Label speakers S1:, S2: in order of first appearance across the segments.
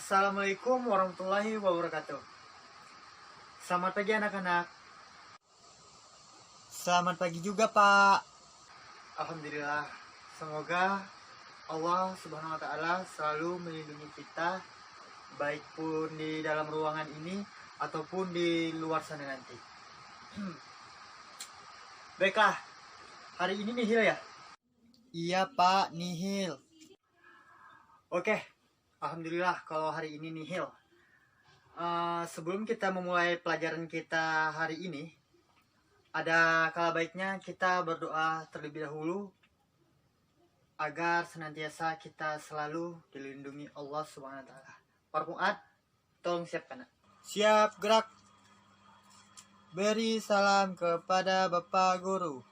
S1: Assalamualaikum warahmatullahi wabarakatuh. Selamat pagi anak-anak.
S2: Selamat pagi juga, Pak.
S1: Alhamdulillah. Semoga Allah Subhanahu wa taala selalu melindungi kita, baik pun di dalam ruangan ini ataupun di luar sana nanti. Baiklah. Hari ini nihil ya?
S2: Iya, Pak, nihil.
S1: Oke. Alhamdulillah kalau hari ini nihil. Sebelum kita memulai pelajaran kita hari ini, ada kala baiknya kita berdoa terlebih dahulu agar senantiasa kita selalu dilindungi Allah Subhanahu wa taala. Para Fuad, tolong siapkan.
S2: Siap, gerak. Beri salam kepada Bapak Guru.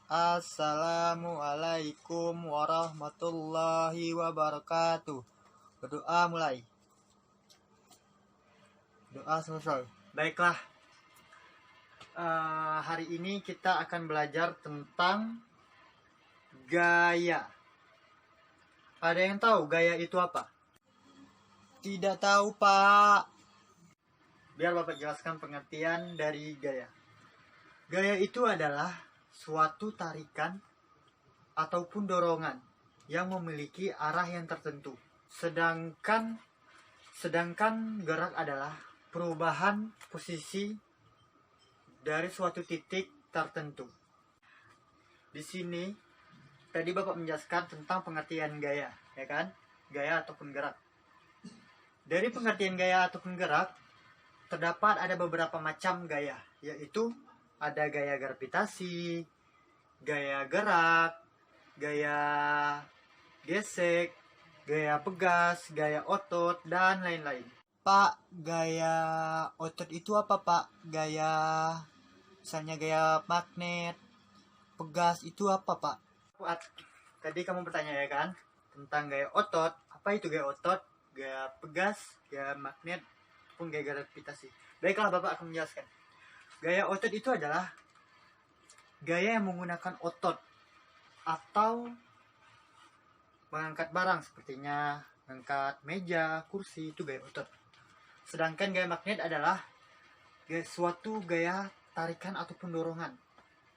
S2: Assalamualaikum warahmatullahi wabarakatuh. Berdoa mulai. Doa selesai.
S1: Baiklah. Hari ini kita akan belajar tentang gaya. Ada yang tahu gaya itu apa?
S2: Tidak tahu, Pak.
S1: Biar Bapak jelaskan pengertian dari gaya. Gaya itu adalah suatu tarikan ataupun dorongan yang memiliki arah yang tertentu. Sedangkan gerak adalah perubahan posisi dari suatu titik tertentu. Di sini tadi Bapak menjelaskan tentang pengertian gaya, ya kan? Gaya ataupun gerak. Dari pengertian gaya ataupun gerak terdapat ada beberapa macam gaya, yaitu ada gaya gravitasi, gaya gerak, gaya gesek, gaya pegas, gaya otot, dan lain-lain.
S2: Pak, gaya otot itu apa, Pak? Misalnya gaya magnet, pegas itu apa, Pak?
S1: Tadi kamu bertanya ya kan tentang gaya otot. Apa itu gaya otot, gaya pegas, gaya magnet, pun gaya gravitasi. Baiklah, Bapak akan menjelaskan. Gaya otot itu adalah gaya yang menggunakan otot atau mengangkat barang, sepertinya mengangkat meja, kursi, itu gaya otot. Sedangkan gaya magnet adalah suatu gaya tarikan ataupun dorongan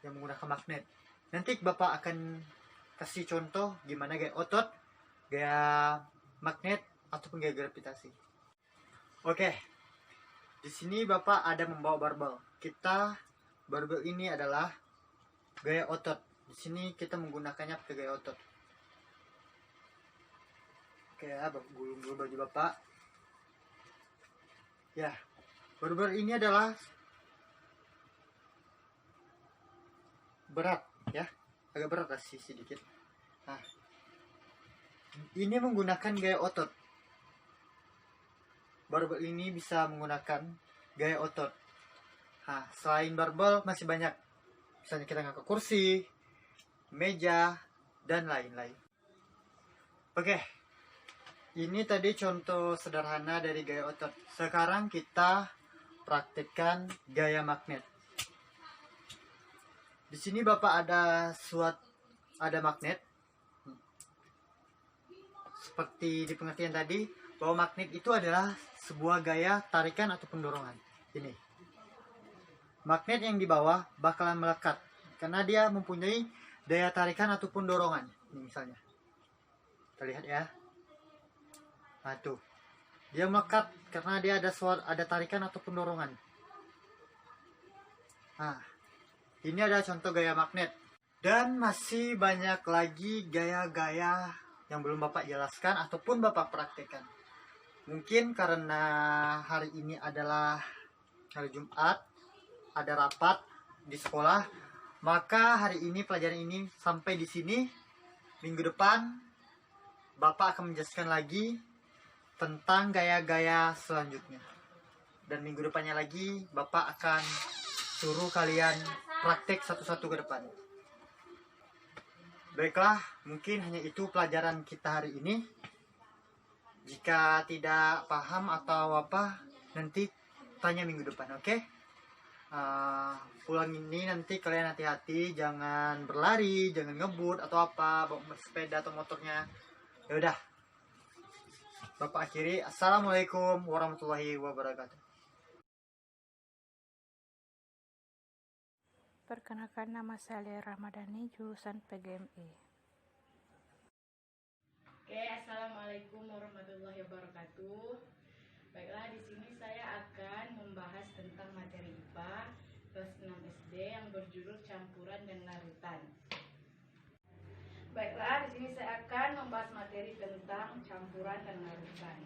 S1: yang menggunakan magnet. Nanti Bapak akan kasih contoh gimana gaya otot, gaya magnet, ataupun gaya gravitasi. Oke. Di sini Bapak ada membawa barbel. Barbel ini adalah gaya otot. Di sini kita menggunakannya pakai gaya otot. Oke ya, gulung dulu baju Bapak. Ya, barbel ini adalah berat ya, agak berat sih sedikit. Nah, ini menggunakan gaya otot. Barbel ini bisa menggunakan gaya otot. Nah, selain barbel masih banyak. Misalnya kita ngangkat kursi, meja, dan lain-lain. Oke. Ini tadi contoh sederhana dari gaya otot. Sekarang kita praktikkan gaya magnet. Di sini Bapak ada magnet. Seperti di pengertian tadi, bahwa magnet itu adalah sebuah gaya tarikan ataupun dorongan. Ini. Magnet yang di bawah bakalan melekat karena dia mempunyai daya tarikan ataupun dorongan. Ini misalnya. Kita lihat ya. Nah, tuh. Dia melekat karena dia ada tarikan ataupun dorongan. Nah, ini ada contoh gaya magnet. Dan masih banyak lagi gaya-gaya yang belum Bapak jelaskan ataupun Bapak praktekkan. Mungkin karena hari ini adalah hari Jumat, ada rapat di sekolah, maka hari ini pelajaran ini sampai di sini. Minggu depan Bapak akan menjelaskan lagi tentang gaya-gaya selanjutnya. Dan minggu depannya lagi Bapak akan suruh kalian praktek satu-satu ke depan. Baiklah, mungkin hanya itu pelajaran kita hari ini. Jika tidak paham atau apa, nanti tanya minggu depan, oke? Pulang ini nanti kalian hati-hati, jangan berlari, jangan ngebut atau apa, bawa sepeda atau motornya. Ya udah, Bapak akhiri. Assalamualaikum warahmatullahi wabarakatuh.
S3: Perkenalkan, nama saya Lia Ramadhani, jurusan PGMI.
S4: Oke, assalamualaikum warahmatullahi wabarakatuh. Baiklah, di sini saya akan membahas tentang materi IPA kelas 6 SD yang berjudul campuran dan larutan. Baiklah, di sini saya akan membahas materi tentang campuran dan larutan.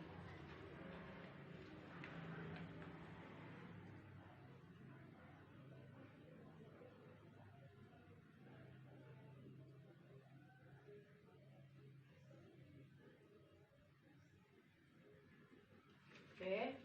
S4: Oke.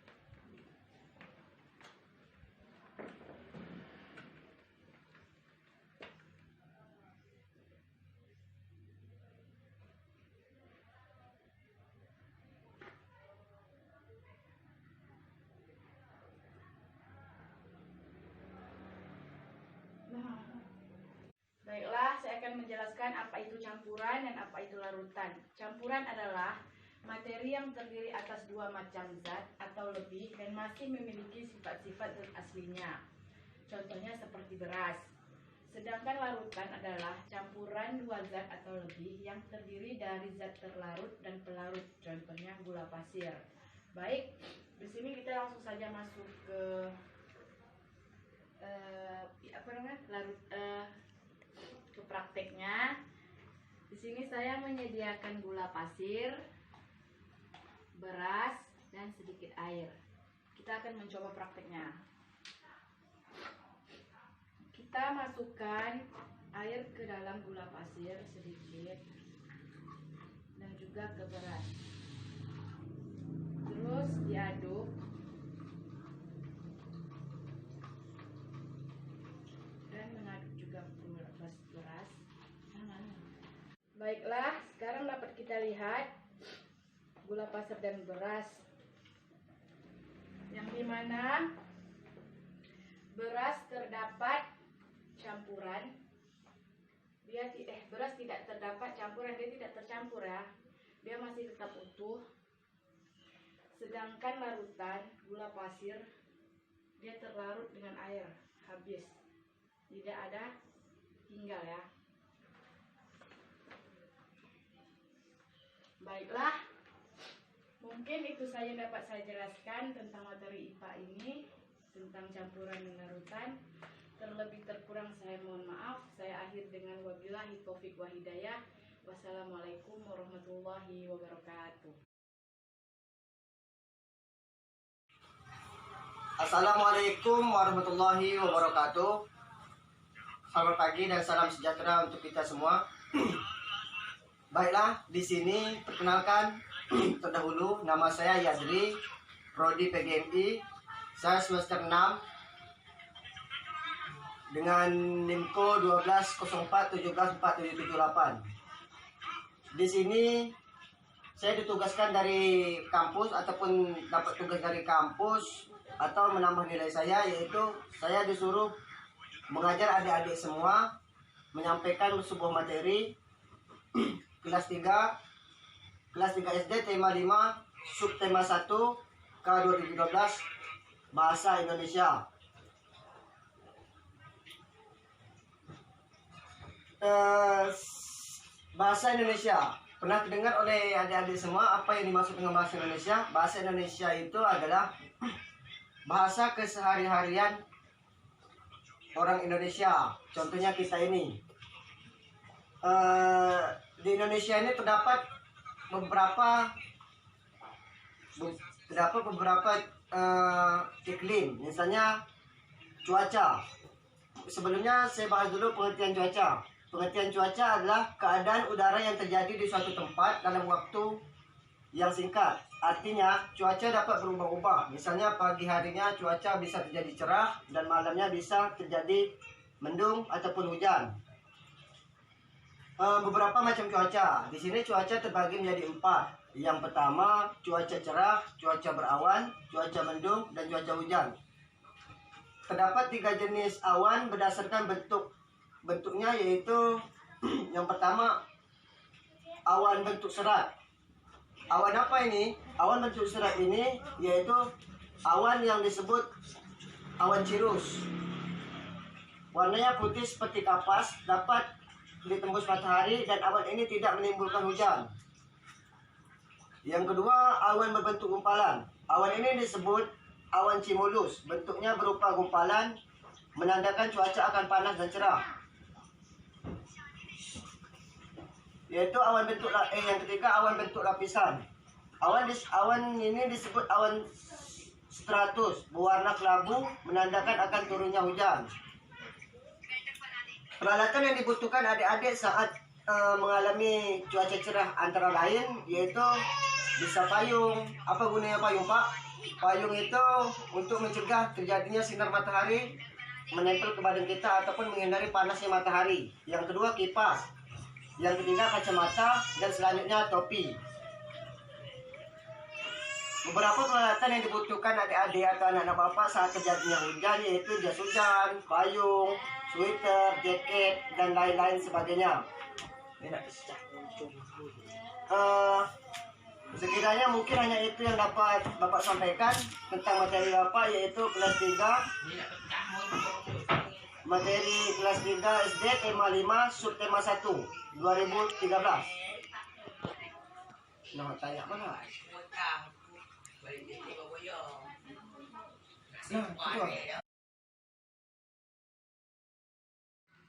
S4: Baiklah, saya akan menjelaskan apa itu campuran dan apa itu larutan. Campuran adalah materi yang terdiri atas dua macam zat atau lebih dan masih memiliki sifat-sifat zat aslinya. Contohnya seperti beras. Sedangkan larutan adalah campuran dua zat atau lebih yang terdiri dari zat terlarut dan pelarut. Contohnya gula pasir. Baik, di sini kita langsung saja masuk ke ke prakteknya. Di sini saya menyediakan gula pasir, beras, dan sedikit air. Kita akan mencoba prakteknya. Kita masukkan air ke dalam gula pasir sedikit dan juga ke beras. Terus diaduk. Dan mengaduk juga beras. Baiklah, sekarang dapat kita lihat gula pasir dan beras, yang dimana beras terdapat campuran, beras tidak terdapat campuran, dia tidak tercampur ya, dia masih tetap utuh. Sedangkan larutan gula pasir dia terlarut dengan air, habis, tidak ada tinggal ya. Baiklah, mungkin itu saja dapat saya jelaskan tentang materi IPA ini, tentang campuran dan larutan. Terlebih terkurang saya mohon maaf. Saya akhir dengan wabillahi taufiq wa hidayah. Wassalamualaikum warahmatullahi wabarakatuh.
S5: Assalamualaikum warahmatullahi wabarakatuh. Selamat pagi dan salam sejahtera untuk kita semua. Baiklah, di sini perkenalkan terdahulu nama saya Yadri, prodi PGMI. Saya semester 6 dengan NIMCO 1204174778. Di sini saya ditugaskan dari kampus ataupun dapat tugas dari kampus atau menambah nilai saya, yaitu saya disuruh mengajar adik-adik semua menyampaikan sebuah materi kelas 3 SD tema 5 subtema 1 K 2012 Bahasa Indonesia. Bahasa Indonesia pernah terdengar oleh adik-adik semua apa yang dimaksud dengan bahasa Indonesia? Bahasa Indonesia itu adalah bahasa kesehari-harian orang Indonesia. Contohnya kita ini. Di Indonesia ini terdapat beberapa iklim, misalnya cuaca. Sebelumnya saya bahas dulu pengertian cuaca. Pengertian cuaca adalah keadaan udara yang terjadi di suatu tempat dalam waktu yang singkat. Artinya cuaca dapat berubah-ubah. Misalnya pagi harinya cuaca bisa terjadi cerah dan malamnya bisa terjadi mendung ataupun hujan. Beberapa macam cuaca. Di sini cuaca terbagi menjadi 4. Yang pertama cuaca cerah, cuaca berawan, cuaca mendung, dan cuaca hujan. Terdapat 3 jenis awan berdasarkan bentuknya, yaitu yang pertama awan bentuk serat. Awan apa ini? Awan bentuk surat ini yaitu awan yang disebut awan cirrus. Warnanya putih seperti kapas, dapat ditembus matahari dan awan ini tidak menimbulkan hujan. Yang kedua, awan berbentuk gumpalan. Awan ini disebut awan cumulus. Bentuknya berupa gumpalan, menandakan cuaca akan panas dan cerah. Yaitu awan bentuk yang ketiga, awan bentuk lapisan. Awan ini disebut awan stratus, berwarna kelabu, menandakan akan turunnya hujan. Peralatan yang dibutuhkan adik-adik saat mengalami cuaca cerah antara lain yaitu bisa payung. Apa gunanya payung, Pak? Payung itu untuk mencegah terjadinya sinar matahari menempel ke badan kita ataupun menghindari panasnya matahari. Yang kedua, kipas. Yang ketiga, kacamata, dan selanjutnya topi. Beberapa peralatan yang dibutuhkan adik-adik atau anak-anak bapak saat terjadinya hujan yaitu jas hujan, payung, sweater, jaket, dan lain-lain sebagainya. Sekiranya mungkin hanya itu yang dapat bapak sampaikan tentang materi bapak, yaitu kelas 3 materi kelas 3 SD tema 5 subtema 1 2013. Nah, tanya mana?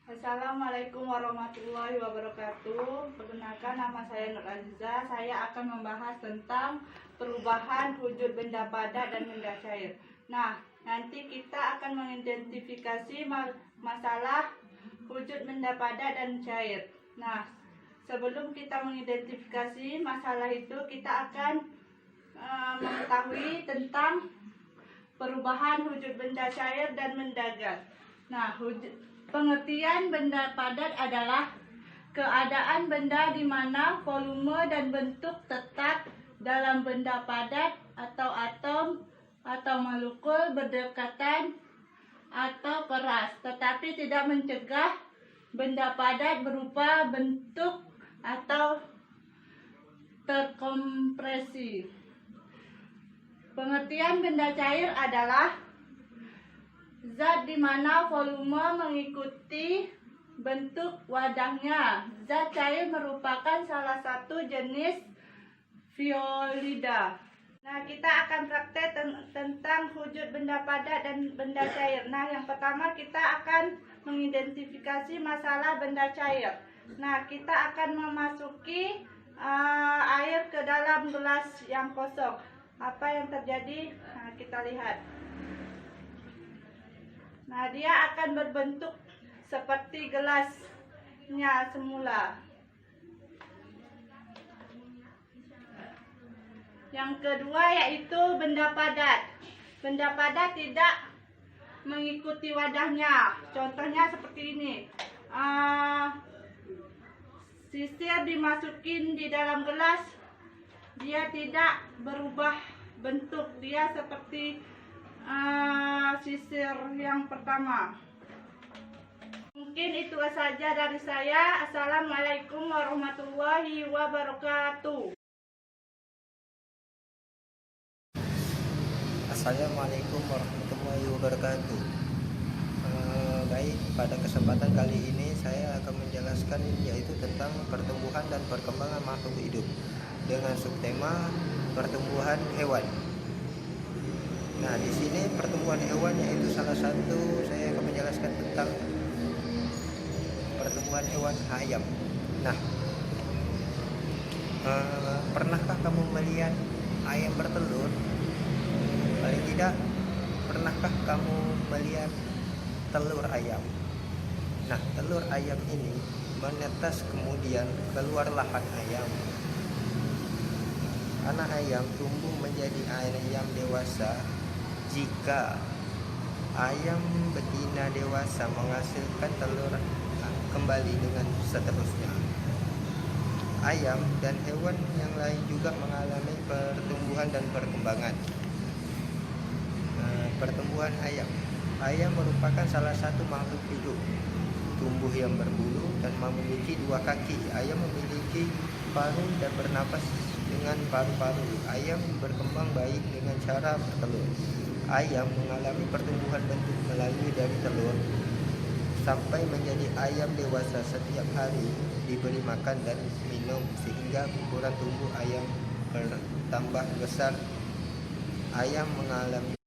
S4: Assalamualaikum warahmatullahi wabarakatuh. Perkenalkan, nama saya Nur Aziza. Saya akan membahas tentang perubahan wujud benda padat dan benda cair. Nah, nanti kita akan mengidentifikasi masalah wujud benda padat dan cair. Nah, sebelum kita mengidentifikasi masalah itu, kita akan mengetahui tentang perubahan wujud benda cair dan benda gas. Nah, pengertian benda padat adalah keadaan benda di mana volume dan bentuk tetap dalam benda padat atau atom atau molekul berdekatan atau keras, tetapi tidak mencegah benda padat berupa bentuk atau terkompresi. Pengertian benda cair adalah zat di mana volume mengikuti bentuk wadahnya. Zat cair merupakan salah satu jenis fluida. Nah, kita akan praktek tentang wujud benda padat dan benda cair. Nah, yang pertama kita akan mengidentifikasi masalah benda cair. Nah, kita akan memasuki air ke dalam gelas yang kosong. Apa yang terjadi? Nah, kita lihat. Nah, dia akan berbentuk seperti gelasnya semula. Yang kedua yaitu benda padat. Benda padat tidak mengikuti wadahnya. Contohnya seperti ini. Sisir dimasukin di dalam gelas, dia tidak berubah bentuk. Dia seperti sisir yang pertama. Mungkin itu saja dari saya. Assalamualaikum warahmatullahi wabarakatuh.
S6: Assalamualaikum warahmatullahi wabarakatuh. Baik, pada kesempatan kali ini saya akan menjelaskan yaitu tentang pertumbuhan dan perkembangan makhluk hidup dengan subtema pertumbuhan hewan. Nah, di sini pertumbuhan hewan yaitu salah satu saya akan menjelaskan tentang pertumbuhan hewan ayam. Nah, pernahkah kamu melihat ayam bertelur? Paling tidak, pernahkah kamu melihat telur ayam? Nah, telur ayam ini menetas kemudian keluarlah anak ayam. Anak ayam tumbuh menjadi ayam dewasa jika ayam betina dewasa menghasilkan telur kembali dengan seterusnya. Ayam dan hewan yang lain juga mengalami pertumbuhan dan perkembangan. Pertumbuhan ayam. Ayam merupakan salah satu makhluk hidup tumbuh yang berbulu dan memiliki 2 kaki. Ayam memiliki paruh dan bernapas dengan paru-paru. Ayam berkembang baik dengan cara bertelur. Ayam mengalami pertumbuhan bentuk melalui dari telur sampai menjadi ayam dewasa. Setiap hari diberi makan dan minum sehingga ukuran tubuh ayam bertambah besar. Ayam mengalami